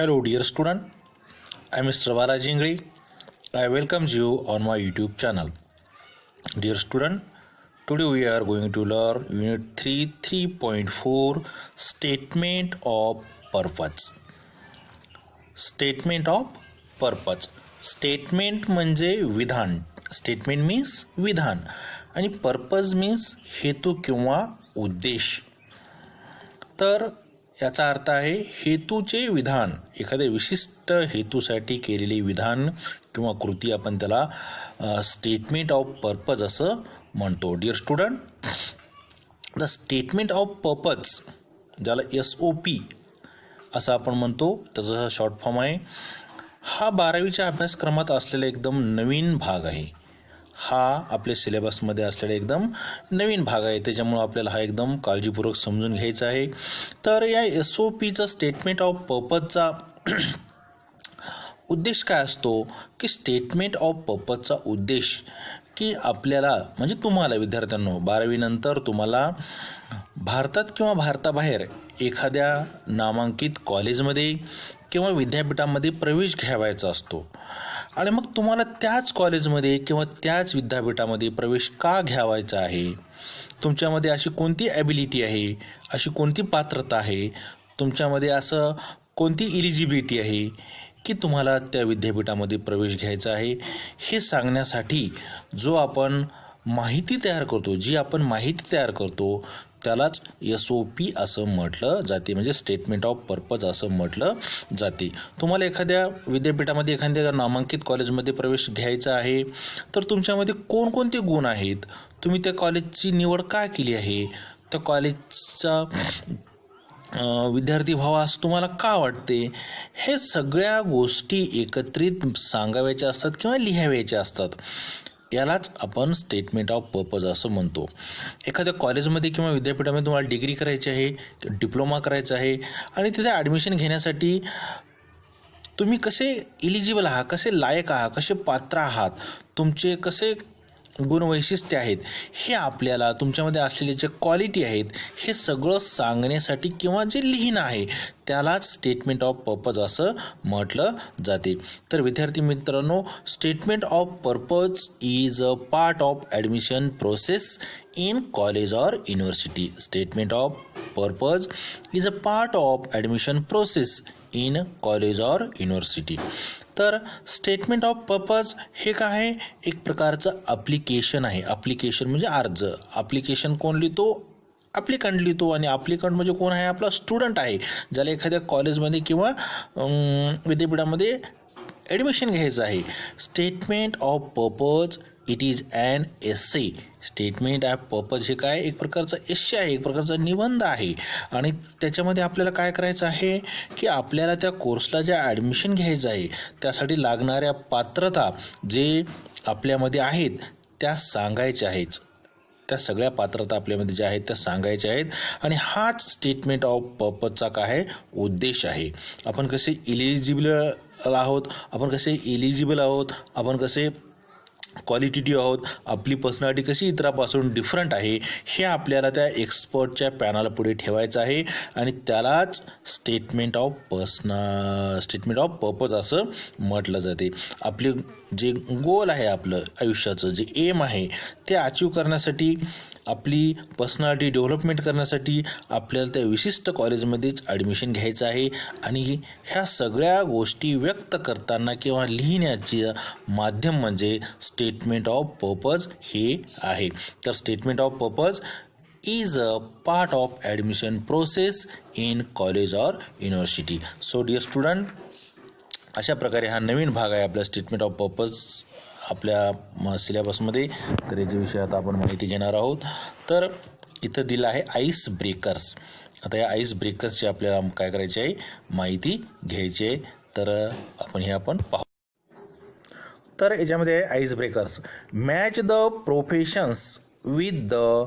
Hello dear student, I am Mr. Balaji Ingri. I welcome you on my YouTube channel. Dear student, today we are going to learn Unit 3 3.4 Statement of Purpose. Statement of Purpose. Statement म्हणजे विधान. Statement means विधान आणि purpose means हेतू किंवा उद्देश. तर याचा अर्थ आहे हेतूचे विधान. एखाद्या विशिष्ट हेतूसाठी केलेले विधान किंवा कृती आपण त्याला स्टेटमेंट ऑफ पर्पज असं म्हणतो. Dear student, the statement of purpose ज्याला SOP असं आपण म्हणतो, त्याचा शॉर्ट फॉर्म आहे. हा 12वीच्या अभ्यासक्रमात असलेला एकदम नवीन भाग आहे. हा आपल्या सिलेबसमध्ये असलेला एकदम नवीन भाग आहे, त्याच्यामुळे आपल्याला हा एकदम काळजीपूर्वक समजून घ्यायचा आहे. तर या SOPचा स्टेटमेंट ऑफ पर्पजचा उद्देश काय असतो की स्टेटमेंट ऑफ पर्पजचा उद्देश की आपल्याला म्हणजे तुम्हाला विद्यार्थ्यांनो 12वी नंतर तुम्हाला भारतात किंवा भारताबाहेर एखाद्या नामांकित कॉलेजमध्ये किंवा विद्यापीठामध्ये प्रवेश घ्यावायचा असतो आणि मग तुम्हाला त्याच कॉलेजमध्ये किंवा त्याच विद्यापीठामध्ये प्रवेश का घ्यावायचा आहे, तुमच्यामध्ये अशी कोणती ॲबिलिटी आहे, अशी कोणती पात्रता आहे, तुमच्यामध्ये असं कोणती इलिजिबिलिटी आहे की तुम्हाला त्या विद्यापीठामध्ये प्रवेश घ्यायचा आहे, हे सांगण्यासाठी जो आपण माहिती तयार करतो, जी आपण माहिती तयार करतो त्यालाच SOP असं म्हटलं जाते, म्हणजे स्टेटमेंट ऑफ पर्पज असं म्हटलं जाते. तुम्हाला एखाद्या विद्यापीठामध्ये एखाद्या नामांकित कॉलेजमध्ये प्रवेश घ्यायचा आहे तर तुमच्यामध्ये कोणकोणते गुण आहेत, तुम्ही त्या कॉलेजची निवड का केली आहे, त्या कॉलेजचा विद्यार्थी व्हावा असं तुम्हाला का वाटते, हे सगळ्या गोष्टी एकत्रित सांगाव्याच्या असतात किंवा लिहाव्याच्या असतात. यालाच आपण स्टेटमेंट ऑफ पर्पज असं म्हणतो. एखाद्या कॉलेजमध्ये किंवा विद्यापीठामध्ये तुम्हाला डिग्री करायची आहे, डिप्लोमा करायचा आहे आणि तिथे ॲडमिशन घेण्यासाठी तुम्ही कसे इलिजिबल आहात, कसे लायक आहात, कसे पात्र आहात, तुमचे कसे गुणवैशिष्ट्ये आहेत, हे आपल्याला तुमच्यामध्ये असलेले जे क्वालिटी आहेत हे सगळं सांगण्यासाठी किंवा जे लिहिणं आहे त्यालाच स्टेटमेंट ऑफ पर्पज असं म्हटलं जाते. तर विद्यार्थी मित्रांनो, statement of purpose is a part of admission process in college or university. Statement of purpose is a part of admission process in college or university. तर स्टेटमेंट ऑफ पर्पज हे काय आहे, एक प्रकारचं ॲप्लिकेशन आहे. ॲप्लिकेशन म्हणजे अर्ज. Application कोण लिहितो, ॲप्लिकंट लिहितो आणि ॲप्लिकंट म्हणजे कोण आहे, आपला स्टुडंट आहे, ज्याला एखाद्या कॉलेजमध्ये किंवा विद्यापीठामध्ये ॲडमिशन घ्यायचं आहे. Statement of purpose it is an essay. Statement of purpose हे काय, एक प्रकारचा एस्से आहे, एक प्रकारचा निबंध आहे आणि त्याच्यामध्ये आपल्याला काय करायचं आहे की आपल्याला त्या कोर्सला ज्या ॲडमिशन घ्यायचं आहे त्यासाठी लागणाऱ्या पात्रता जे आपल्यामध्ये आहेत त्या सांगायच्या आहेत. त्या सगळ्या पात्रता आपल्यामध्ये ज्या आहेत त्या सांगायच्या आहेत आणि हाच स्टेटमेंट ऑफ पर्पजचा काय आहे, उद्देश आहे. आपण कसे इलिजिबल आहोत, आपण कसे क्वालिटेटिव्ह आहोत, आपली पर्सनॅलिटी कशी इतरांपासून डिफरंट आहे, हे आपल्याला त्या एक्सपर्टच्या पॅनलपुढे ठेवायचं आहे आणि त्यालाच स्टेटमेंट ऑफ पर्पज असं म्हटलं जाते. आपले जे गोल आहे, आपलं आयुष्याचं जे एम आहे ते अचीव करण्यासाठी, आपली पर्सनॅलिटी डेव्हलपमेंट करण्यासाठी आपल्याला त्या विशिष्ट कॉलेजमध्येच ॲडमिशन घ्यायचं आहे आणि ह्या सगळ्या गोष्टी व्यक्त करताना किंवा लिहिण्याचे माध्यम म्हणजे स्टेटमेंट ऑफ पर्पज हे आहे. तर statement of purpose is a part of admission process in college or university. So dear student, अशा प्रकारे हा नवीन भाग आहे आपला स्टेटमेंट ऑफ पर्पज आपल्या सिलेबसमध्ये. तर याच्या विषयी आता आपण माहिती घेणार आहोत. तर इथं दिलं आहे आईस ब्रेकर्स. आता या आईस ब्रेकर्सची आपल्याला काय करायची आहे, माहिती घ्यायची आहे. तर आपण पाहू. तर याच्यामध्ये आहे ice breakers. Match the professions with the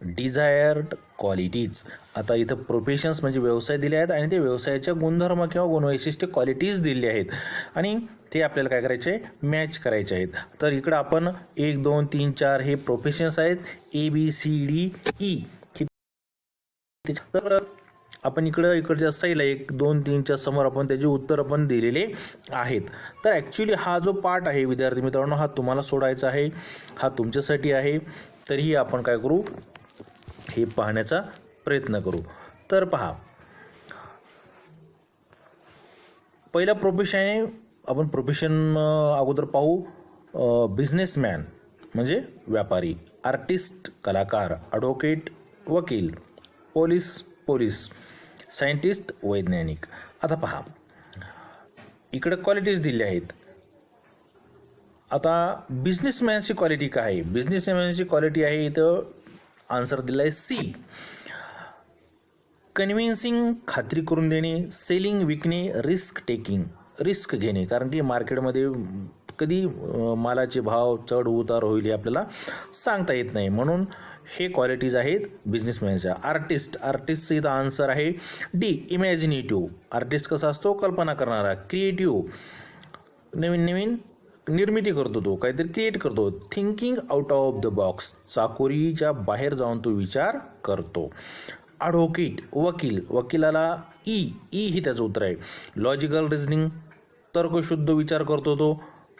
desired qualities. आता इथं प्रोफेशन्स म्हणजे व्यवसाय दिले आहेत आणि ते व्यवसायाच्या गुणधर्म किंवा गुणवैशिष्ट्य क्वालिटीज दिले आहेत आणि ते आपल्याला काय करायचे, मॅच करायचे आहेत. तर इकडं आपण 1 2 3 4 हे प्रोफेशन्स आहेत, ABCDE. तर आपण इकडच्या साईडला 1 2 3च्या समोर आपण त्याचे उत्तर आपण दिलेले आहेत. तर ॲक्च्युली हा जो पार्ट आहे विद्यार्थी मित्रांनो, हा तुम्हाला सोडायचा आहे, हा तुमच्यासाठी आहे. तरीही आपण काय करू, हे पाहण्याचा प्रयत्न करू. तर पहा, पहिला प्रोफेशन आहे, आपण प्रोफेशन अगोदर पाहू. बिझनेसमॅन म्हणजे व्यापारी, आर्टिस्ट कलाकार, ॲडव्होकेट वकील, पोलीस, सायंटिस्ट वैज्ञानिक. आता पहा, इकडे क्वालिटीज दिल्या आहेत. आता बिझनेसमॅनची क्वालिटी काय आहे? बिझनेसमॅनची क्वालिटी आहे, इथं आन्सर दिला आहे सी. कन्व्हिन्सिंग, खात्री करून देणे, सेलिंग, विकणे, रिस्क टेकिंग, रिस्क घेणे. कारण की मार्केटमध्ये कधी मालाचे भाव चढ उतार होईल हे आपल्याला सांगता येत नाही, म्हणून हे क्वालिटीज आहेत बिझनेसमॅनच्या. आर्टिस्टचं इथं आन्सर आहे डी, इमॅजिनेटिव्ह. आर्टिस्ट कसा असतो? कल्पना करणारा. क्रिएटिव्ह, नवीन निर्मिती करतो, तो काहीतरी क्रिएट करतो. Thinking out of the box, चाकोरीच्या बाहेर जाऊन तो विचार करतो. ॲडव्होकेट, वकिलाला ई ही त्याचं उत्तर आहे. लॉजिकल रिझनिंग, तर्कशुद्ध विचार करतो तो.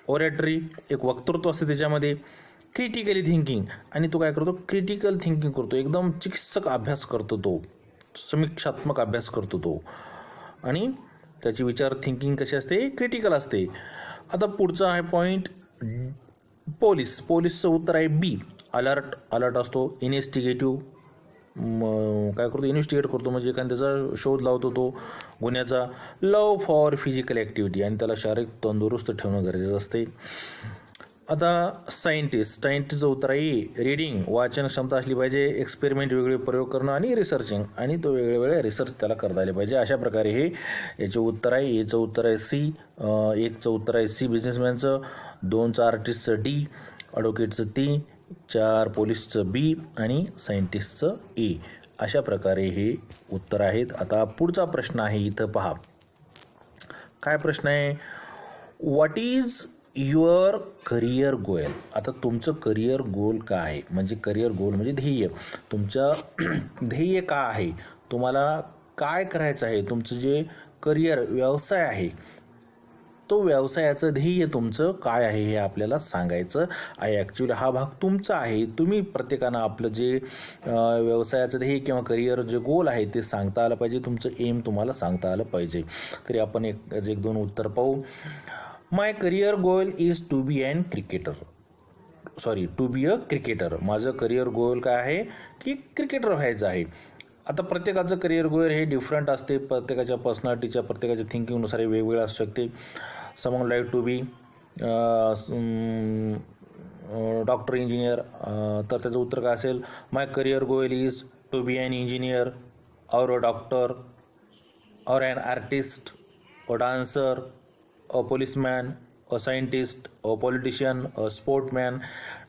ओरॅटरी, एक वक्तृत्व असते त्याच्यामध्ये. क्रिटिकली थिंकिंग, आणि तो काय करतो? क्रिटिकल थिंकिंग करतो, एकदम चिकित्सक अभ्यास करतो तो, समीक्षात्मक अभ्यास करतो तो, आणि त्याची विचार थिंकिंग कशी असते? क्रिटिकल असते. आता पुढचा आहे पॉईंट, पोलीसचं उत्तर आहे बी, अलर्ट असतो. इन्व्हेस्टिगेटिव्ह, काय करतो? इन्व्हेस्टिगेट करतो, म्हणजे एखाद्याचा शोध लावतो तो गुन्ह्याचा. लव फॉर फिजिकल ॲक्टिव्हिटी, आणि त्याला शारीरिक तंदुरुस्त ठेवणं गरजेचं असते. आता सायंटिस्टचं उत्तर आहे रीडिंग, वाचन क्षमता असली पाहिजे. एक्सपेरिमेंट, वेगळे प्रयोग करणं, आणि रिसर्चिंग, आणि तो वेगवेगळे रिसर्च त्याला करता आले पाहिजे. अशा प्रकारे हे याचे उत्तर आहे. एचं उत्तर आहे सी, 1चं उत्तर आहे सी बिझनेसमॅनचं, 2चं आर्टिस्टचं डी, ॲडव्होकेटचं ती, 4 पोलीसचं बी, आणि सायंटिस्टचं ए. अशा प्रकारे हे उत्तर आहेत. आता पुढचा प्रश्न आहे, इथं पहा काय प्रश्न आहे. What is your career goal? आता तुमचं करिअर गोल काय आहे? म्हणजे करिअर गोल म्हणजे ध्येय. तुमचं ध्येय काय आहे? तुम्हाला काय करायचं आहे? तुमचं जे करिअर, व्यवसाय आहे, तो व्यवसायाचं ध्येय तुमचं काय आहे हे आपल्याला सांगायचं आहे. ॲक्च्युली हा भाग तुमचा आहे. तुम्ही प्रत्येकानं आपलं जे व्यवसायाचं ध्येय किंवा करिअर जे गोल आहे ते सांगता आलं पाहिजे. तुमचं एम तुम्हाला सांगता आलं पाहिजे. तरी आपण एक दोन उत्तर पाहू. My career goal is to be a cricketer. माझं करिअर गोल काय आहे की क्रिकेटर व्हायचं आहे. आता प्रत्येकाचं करिअर गोल हे डिफरंट असते. प्रत्येकाच्या पर्सनॅलिटीच्या, प्रत्येकाच्या थिंकिंगनुसार हे वेगवेगळं असू शकते. Someone like to be doctor, engineer. तर त्याचं उत्तर काय असेल? My career goal is to be an engineer, or a doctor, or an artist, a dancer, a policeman, a scientist, a politician, a sportsman.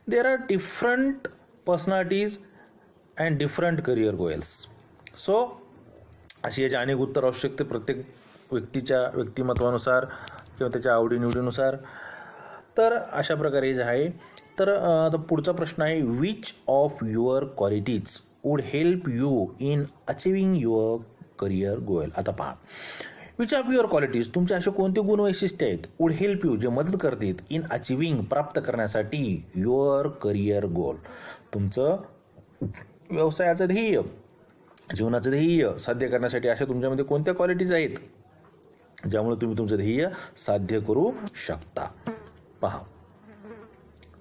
There are different personalities and different career goals. So अशी याची अनेक उत्तर असू शकते प्रत्येक व्यक्तीच्या व्यक्तिमत्वानुसार किंवा त्याच्या आवडीनिवडीनुसार. तर अशा प्रकारे जे आहे. तर आता पुढचा प्रश्न आहे, which of your qualities would help you in achieving your career goal? आता पहा, विच ऑफ युअर क्वालिटीज, तुमचे असे कोणते गुण वैशिष्ट्य आहेत, वुड हेल्प यू, जे मदत करतील, इन अचिव्हिंग, प्राप्त करण्यासाठी, युअर करिअर गोल, तुमचं व्यवसायाचं ध्येय, जीवनाचं ध्येय साध्य करण्यासाठी अशा तुमच्यामध्ये कोणत्या क्वालिटीज आहेत ज्यामुळे तुम्ही तुमचं ध्येय साध्य करू शकता? पहा,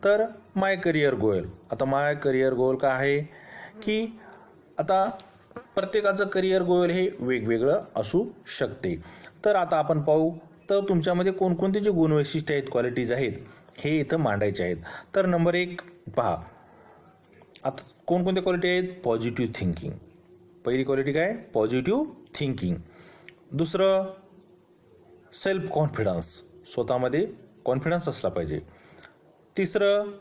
तर माय करिअर गोल. आता माय करिअर गोल काय आहे की आता प्रत्येकाचं करिअर गोल हे वेगवेगळं असू शकते. तर आता आपण पाहू, तर तुमच्यामध्ये कोणकोणते जे गुणवैशिष्ट्य आहेत, क्वालिटीज आहेत, हे इथं मांडायचे आहेत. तर नंबर 1 पहा, आता कोणकोणत्या क्वालिटी आहेत? Positive thinking. पहिली क्वालिटी काय? Positive thinking. दुसरं सेल्फ कॉन्फिडन्स, स्वतःमध्ये कॉन्फिडन्स असला पाहिजे. तिसरं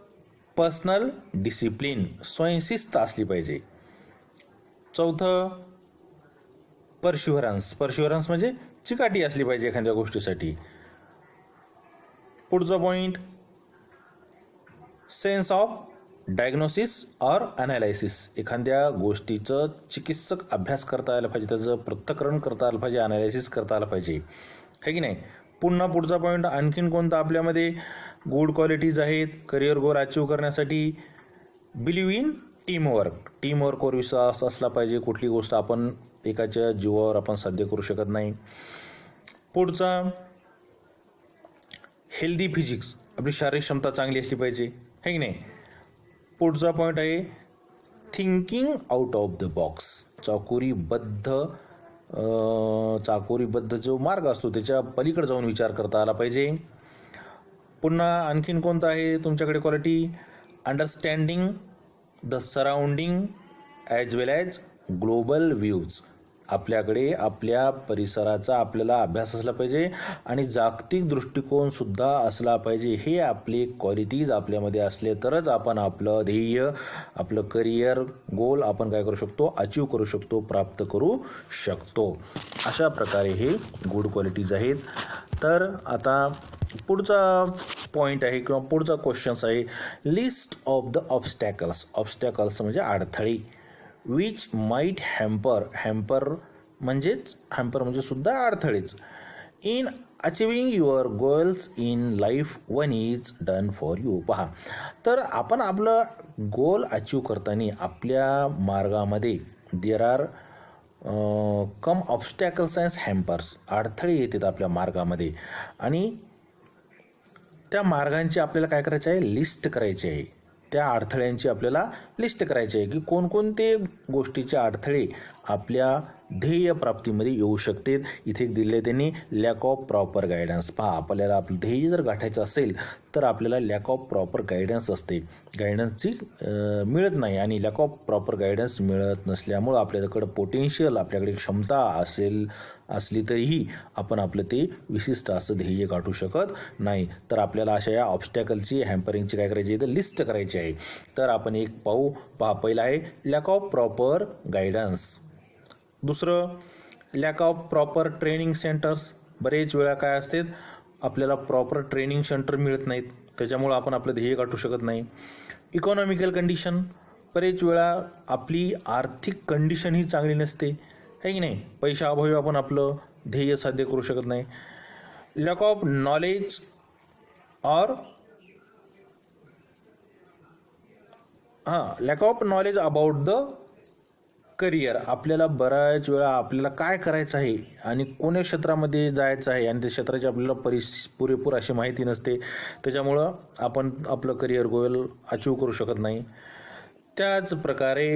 पर्सनल डिसिप्लिन, स्वयंशिस्त असली पाहिजे. चौथं परश्युअरन्स म्हणजे चिकाटी असली पाहिजे एखाद्या गोष्टीसाठी. पुढचा पॉइंट सेन्स ऑफ डायग्नोसिस और ॲनालायसिस, एखाद्या गोष्टीचं चिकित्सक अभ्यास करता आला पाहिजे, त्याचं पृथक्करण करता आलं पाहिजे, ॲनालायसिस करता आलं पाहिजे, है की नाही. पुढचा पॉईंट आणखीन कोणता आपल्यामध्ये गुड क्वालिटीज आहेत करिअर गोल अचीव करण्यासाठी. बिलीव्ह इन टीमवर्कवर विश्वास असला पाहिजे. कुठली गोष्ट आपण एकाच्या जीवावर आपण साध्य करू शकत नाही. पुढचा हेल्दी फिजिक्स, आपली शारीरिक क्षमता चांगली असली पाहिजे, है की नाही. पुढचा पॉईंट आहे thinking out of the box, चाकोरीबद्ध जो मार्ग असतो त्याच्या पलीकडे जाऊन विचार करता आला पाहिजे. पुन्हा आणखीन कोणता आहे तुमच्याकडे quality, understanding the surrounding as well as global views, आपल्याकडे आपल्या परिसराचा आपल्याला अभ्यास असला पाहिजे आणि जागतिक दृष्टिकोनसुद्धा असला पाहिजे. हे आपले क्वालिटीज आपल्यामध्ये असले तरच आपण आपलं ध्येय, आपलं करिअर गोल आपण काय करू शकतो, अचीव करू शकतो, प्राप्त करू शकतो. अशा प्रकारे हे गुड क्वालिटीज आहेत. तर आता पुढचा पॉईंट आहे किंवा पुढचा क्वेश्चन्स आहे लिस्ट ऑफ द ऑब्स्टॅकल्स म्हणजे अडथळे, विच माईट हॅम्पर म्हणजे सुद्धा अडथळेच, in achieving your goals in life one is done for you. पहा, तर आपण आपलं गोल अचीव करताना आपल्या मार्गामध्ये there are come obstacles and hampers, अडथळे येतात आपल्या मार्गामध्ये आणि त्या मार्गांची आपल्याला काय करायचं आहे, लिस्ट करायची आहे. त्या अडथळ्यांची आपल्याला लिस्ट करायची आहे की कोणकोणते गोष्टीचे अडथळे आपल्या ध्येय प्राप्तीमध्ये येऊ शकतात. इथे दिले त्यांनी लॅक ऑफ प्रॉपर गायडन्स. पहा, आपल्याला आपलं ध्येय जर गाठायचं असेल तर आपल्याला लॅक ऑफ प्रॉपर गायडन्स असते, गायडन्सची मिळत नाही आणि लॅक ऑफ प्रॉपर गायडन्स मिळत नसल्यामुळं आपल्याकडं पोटेन्शियल, आपल्याकडे क्षमता असली तरीही आपण आपलं ते विशिष्ट असं ध्येय गाठू शकत नाही. तर आपल्याला अशा या ऑब्स्टॅकलची, हॅम्परिंगची काय करायची आहे तर लिस्ट करायची आहे. तर आपण एक पहा, पहिला आहे लॅक ऑफ प्रॉपर गायडन्स. दुसरं lack of proper training centres. बरेच वेळा काय असते, आपल्याला प्रॉपर ट्रेनिंग सेंटर मिळत नाहीत, त्याच्यामुळं आपण आपलं ध्येय गाठू शकत नाही. इकॉनॉमिकल कंडिशन, बरेच वेळा आपली आर्थिक कंडिशन ही चांगली नसते, आहे की नाही, पैशाअभावी आपण आपलं ध्येय साध्य करू शकत नाही. Lack of knowledge lack of knowledge about the career, आपल्याला बऱ्याच वेळा आपल्याला काय करायचं आहे आणि कोण्या क्षेत्रामध्ये जायचं आहे आणि त्या क्षेत्राची आपल्याला पुरेपूर अशी माहिती नसते, त्याच्यामुळं आपण आपलं करिअर गोल अचीव करू शकत नाही. त्याच प्रकारे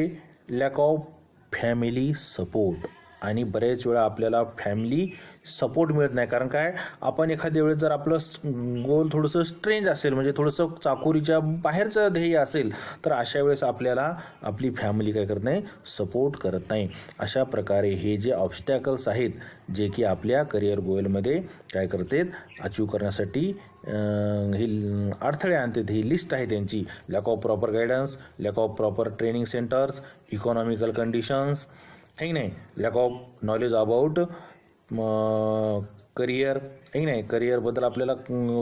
लॅक ऑफ फॅमिली सपोर्ट, आणि बरेच वेळा आपल्याला फॅमिली सपोर्ट मिळत नाही. कारण काय, आपण एखाद्या वेळेस जर आपलं गोल थोडंसं स्ट्रेंज असेल, म्हणजे थोडंसं चाकोरीच्या बाहेरचं ध्येय असेल, तर अशा वेळेस आपल्याला आपली फॅमिली काय करत नाही, सपोर्ट करत नाही. अशा प्रकारे हे जे ऑब्स्टॅकल्स आहेत जे की आपल्या करिअर गोलमध्ये काय करतात, अचीव करण्यासाठी ही अडथळे आणतात. ही लिस्ट आहे त्यांची. Lakh of proper guidance, lakh of proper training centres, economical conditions, है की नाही, lack of knowledge about career, है की नाही, करिअरबद्दल आपल्याला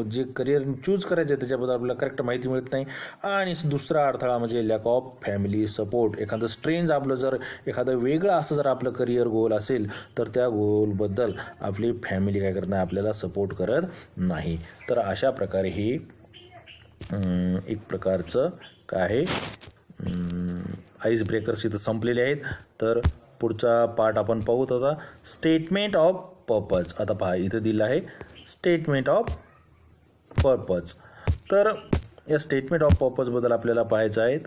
जे करिअर चूज करायचं आहे त्याच्याबद्दल आपल्याला करेक्ट माहिती मिळत नाही. आणि दुसरा अडथळा म्हणजे लॅक ऑफ फॅमिली सपोर्ट. एखादं स्ट्रेंज आपलं जर एखादं वेगळं असं जर आपलं करिअर गोल असेल तर त्या गोलबद्दल आपली फॅमिली काय करत नाही, आपल्याला सपोर्ट करत नाही. तर अशा प्रकारे हे एक प्रकारचं काय आहे, आईस ब्रेकर्स इथं संपलेले आहेत. तर पुढचा पार्ट आपण पाहूत आता, स्टेटमेंट ऑफ पर्पज. आता पहा, इथं दिलं आहे स्टेटमेंट ऑफ पर्पज. तर या स्टेटमेंट ऑफ पर्पजबद्दल आपल्याला पाहायचं आहे.